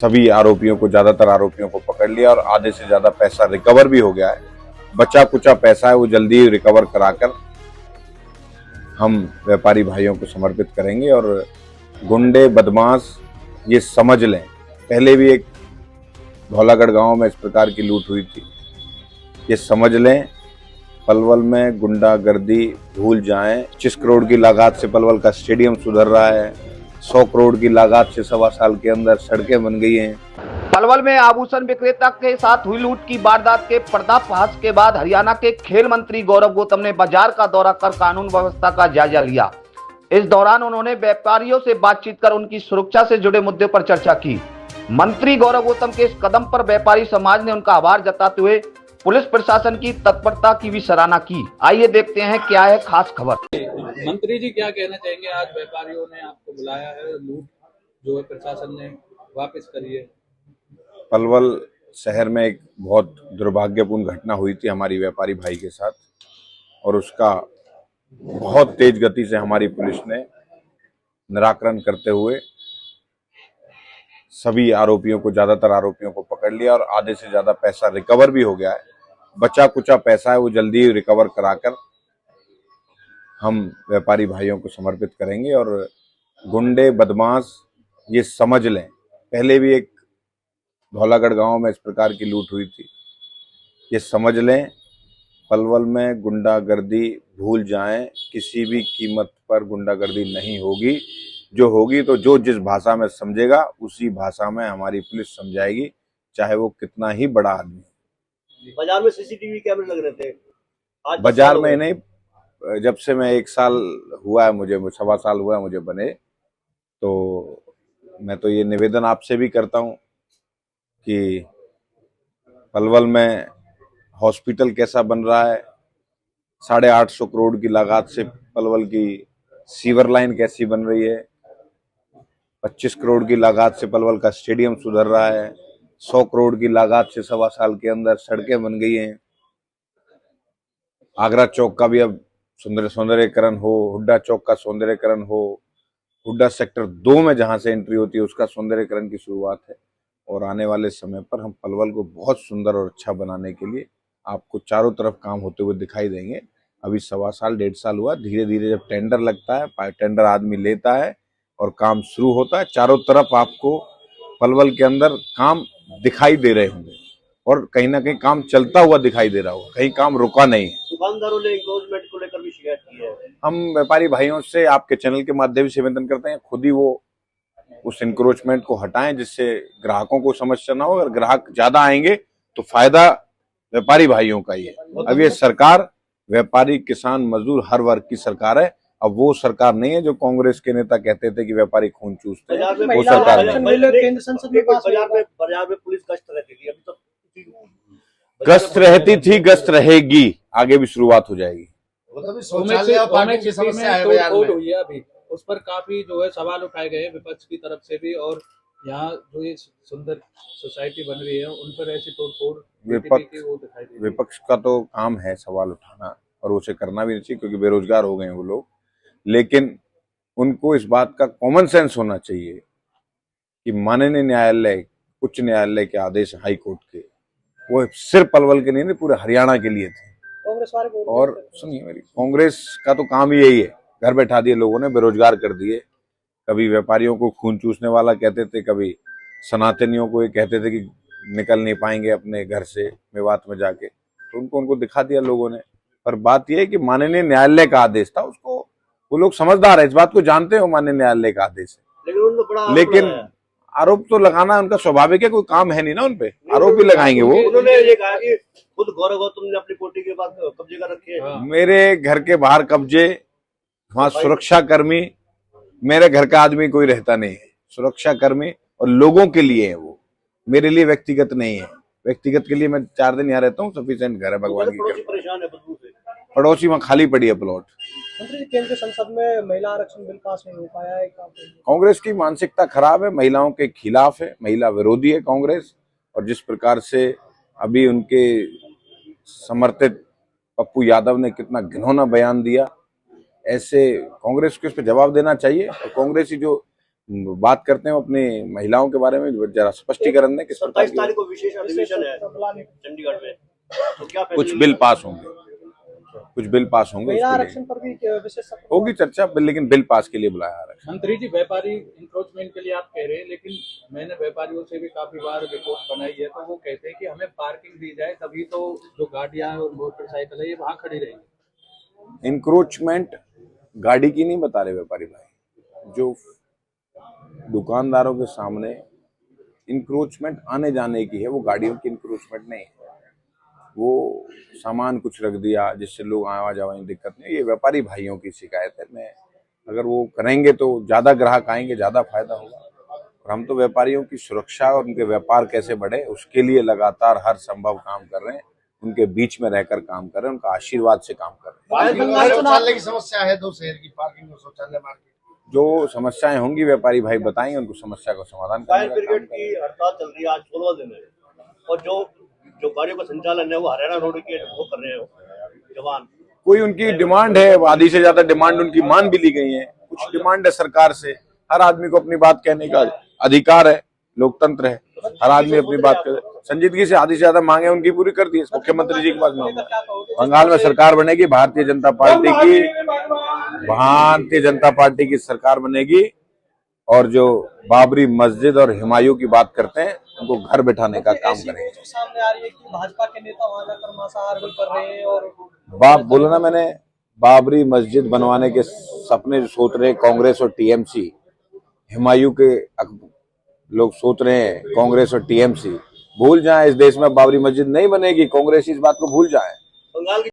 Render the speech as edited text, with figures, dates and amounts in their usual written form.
सभी आरोपियों को, ज्यादातर आरोपियों को पकड़ लिया और आधे से ज्यादा पैसा रिकवर भी हो गया है। बचा कुचा पैसा है वो जल्दी रिकवर कराकर हम व्यापारी भाइयों को समर्पित करेंगे। और गुंडे बदमाश ये समझ लें, पहले भी एक धौलागढ़ गांव में इस प्रकार की लूट हुई थी। ये समझ लें, पलवल में गुंडागर्दी भूल जाएं। 25 करोड़ की लागत से पलवल का स्टेडियम सुधर रहा है। 100 करोड़ की लागत से 1.25 साल के अंदर सड़कें बन गई हैं। पलवल में आभूषण विक्रेता के साथ हुई लूट की वारदात के पर्दाफाश के बाद हरियाणा के खेल मंत्री गौरव गौतम ने बाजार का दौरा कर कानून व्यवस्था का जायजा लिया। इस दौरान उन्होंने व्यापारियों से बातचीत कर उनकी सुरक्षा से जुड़े मुद्दे पर चर्चा की। मंत्री गौरव गौतम के इस कदम पर व्यापारी समाज ने उनका आभार जताते हुए पुलिस प्रशासन की तत्परता की भी सराहना की। आइए देखते हैं क्या है खास खबर। मंत्री जी क्या कहना चाहेंगे? आज व्यापारियों ने आपको बुलाया है, लूट जो है प्रशासन ने वापस करी है। पलवल शहर में एक बहुत दुर्भाग्यपूर्ण घटना हुई थी हमारी व्यापारी भाई के साथ, और उसका बहुत तेज गति से हमारी पुलिस ने निराकरण करते हुए सभी आरोपियों को, ज्यादातर आरोपियों को पकड़ लिया और आधे से ज्यादा पैसा रिकवर भी हो गया है। बचा कुचा पैसा है वो जल्दी रिकवर कराकर हम व्यापारी भाइयों को समर्पित करेंगे। और गुंडे बदमाश ये समझ लें, पहले भी एक धौलागढ़ गांव में इस प्रकार की लूट हुई थी। ये समझ लें, पलवल में गुंडागर्दी भूल जाएं। किसी भी कीमत पर गुंडागर्दी नहीं होगी। जो होगी तो जो जिस भाषा में समझेगा उसी भाषा में हमारी पुलिस समझाएगी, चाहे वो कितना ही बड़ा आदमी हो। बाजार में सीसीटीवी कैमरे लग रहे थे, आज बाजार में नहीं, जब से मैं 1 साल हुआ है, मुझे 1.25 साल हुआ है मुझे बने, तो मैं तो ये निवेदन आपसे भी करता हूँ कि पलवल में हॉस्पिटल कैसा बन रहा है, 850 करोड़ की लागत से पलवल की सीवर लाइन कैसी बन रही है, 25 करोड़ की लागत से पलवल का स्टेडियम सुधर रहा है, 100 करोड़ की लागत से 1.25 साल के अंदर सड़कें बन गई हैं। आगरा चौक का भी अब सौंदर्यकरण हो, हुड्डा चौक का सौंदर्यकरण हो, हुड्डा सेक्टर 2 में जहां से एंट्री होती है उसका सौंदर्यकरण की शुरुआत है। और आने वाले समय पर हम पलवल को बहुत सुंदर और अच्छा बनाने के लिए आपको चारों तरफ काम होते हुए दिखाई देंगे। अभी 1.25 साल 1.5 साल हुआ, धीरे धीरे जब टेंडर लगता है, टेंडर आदमी लेता है और काम शुरू होता है, चारों तरफ आपको पलवल के अंदर काम दिखाई दे रहे होंगे और कहीं ना कहीं काम चलता हुआ दिखाई दे रहा होगा, कहीं काम रुका नहीं है। दुकानदारों ने इंक्रोचमेंट को लेकर भी शिकायत की है। हम व्यापारी भाइयों से आपके चैनल के माध्यम से निवेदन करते हैं, खुद ही वो उस इंक्रोचमेंट को हटाएं, जिससे ग्राहकों को समस्या ना हो। अगर ग्राहक ज्यादा आएंगे तो फायदा व्यापारी भाइयों का ही है। अब ये सरकार व्यापारी, किसान, मजदूर हर वर्ग की सरकार है। अब वो सरकार नहीं है जो कांग्रेस के नेता कहते थे कि व्यापारी खून चूसते हैं, वो सरकार नहीं। केंद्र संसद में बाजार में पुलिस गश्त रहती थी, अभी तो गश्त रहती थी, गश्त रहेगी, आगे भी शुरुआत हो जाएगी। अभी उस पर काफी जो है सवाल उठाए गए विपक्ष की तरफ से भी, और यहाँ जो ये सुंदर सोसाइटी बन रही है उन पर ऐसी तोड़फोड़ विपक्ष का तो काम है सवाल उठाना, और उसे करना भी नहीं चाहिए क्योंकि बेरोजगार हो गए हैं वो लोग। लेकिन उनको इस बात का कॉमन सेंस होना चाहिए कि माननीय न्यायालय, उच्च न्यायालय के आदेश हाई कोर्ट के, वो सिर्फ पलवल के नहीं, पूरे हरियाणा के लिए थे। और सुनिए मेरी, कांग्रेस का तो काम ही यही है, घर बैठा दिए लोगों ने, बेरोजगार कर दिए। कभी व्यापारियों को खून चूसने वाला कहते थे, कभी सनातनियों को ये कहते थे कि निकल नहीं पाएंगे अपने घर से मेवात में जाके, तो उनको दिखा दिया लोगों ने। पर बात यह है कि माननीय न्यायालय का आदेश था, उसको वो लोग समझदार है, इस बात को जानते हो माननीय न्यायालय का आदेश है। लेकिन आरोप तो लगाना उनका स्वाभाविक है, कोई काम है नहीं ना उनपे, आरोप भी लगाएंगे वो। उन्होंने ये कहा कि खुद गौरव गौतम ने अपनी कोठी के बाद कब्जे कर रखे हैं। मेरे घर के बाहर कब्जे, वहां सुरक्षा कर्मी, मेरे घर का आदमी कोई रहता नहीं है, सुरक्षा कर्मी और लोगों के लिए है वो, मेरे लिए व्यक्तिगत नहीं है। व्यक्तिगत के लिए मैं 4 दिन यहाँ रहता हूँ, सफिशिएंट घर है भगवान की कृपा। परेशान है बदबू से, पड़ोसी वहां खाली पड़ी है प्लॉट। मंत्री, केंद्र संसद में महिला आरक्षण बिल पास नहीं हो पाया है, कांग्रेस की मानसिकता खराब है, महिलाओं के खिलाफ है, महिला विरोधी है कांग्रेस। और जिस प्रकार से अभी उनके समर्थित पप्पू यादव ने कितना घिनौना बयान दिया, ऐसे कांग्रेस को इस पर जवाब देना चाहिए। और कांग्रेसी जो बात करते हैं अपनी महिलाओं के बारे में, जरा स्पष्टीकरण दें किस प्रकार 27 तारीख को विशेष अधिवेशन है बुलाने चंडीगढ़ में, तो क्या कुछ फैसले बिल पास होंगे, कुछ बिल पास होंगे, महिला उसके लिए आरक्षण पर भी विशेष सत्र होगी चर्चा, लेकिन बिल पास के लिए बुलाया आरक्षण। मंत्री जी, व्यापारी इंक्रोचमेंट के लिए आप कह रहे हैं, लेकिन मैंने व्यापारियों से भी काफी बार रिपोर्ट बनाई है, तो वो कहते हैं कि हमें पार्किंग दी जाए, तभी तो जो गाड़ियां और मोटरसाइकिल है ये वहां खड़ी रहेंगी। इंक्रोचमेंट गाड़ी की नहीं बता रहे व्यापारी भाई, जो दुकानदारों के सामने इंक्रोचमेंट आने जाने की है वो गाड़ियों की इंक्रोचमेंट नहीं है। वो सामान कुछ रख दिया जिससे लोग आवा जावा दिक्कत नहीं, ये व्यापारी भाइयों की शिकायत है। मैं अगर वो करेंगे तो ज्यादा ग्राहक आएंगे, ज्यादा फायदा होगा। और हम तो व्यापारियों की सुरक्षा और उनके व्यापार कैसे बढ़े उसके लिए लगातार हर संभव काम कर रहे हैं, उनके बीच में रहकर काम कर रहे हैं, उनका आशीर्वाद से काम कर रहे हैं। शौचालय की समस्या है, 2 शहर की पार्किंग और शौचालय मार्केट, जो समस्याएं होंगी व्यापारी भाई बताएंगे, उनको समस्या का समाधान फायर करने का काम ब्रिगेड की हड़ताल चल रही है, आज 16वां दिन है, और जो गाड़ियों का संचालन है वो हरियाणा रोड के वो कर रहे हो जवान। कोई उनकी डिमांड है, आधी से ज्यादा डिमांड उनकी मान भी ली गई है। कुछ डिमांड है सरकार से, हर आदमी को अपनी बात कहने का अधिकार है, लोकतंत्र है, हर आदमी अपनी बात करे। संजीदगी से आधी से ज्यादा मांगे उनकी पूरी कर दी। मुख्यमंत्री जी के पास मांगा, बंगाल में सरकार बनेगी, भारतीय जनता पार्टी की सरकार बनेगी, और जो बाबरी मस्जिद और हुमायूं की बात करते हैं उनको घर बैठाने का काम करेंगे। जो सामने आ रही है कि भाजपा के नेता वहां जाकर मांसाहार भी कर रहे हैं, और बोला ना मैंने, बाबरी मस्जिद बनवाने के सपने जो सोच रहे हैं कांग्रेस और टीएमसी, हुमायूं के लोग सोच रहे हैं कांग्रेस और टीएमसी, भूल जाएं इस देश में बाबरी मस्जिद नहीं बनेगी। कांग्रेस इस बात को भूल जाए। बंगाल की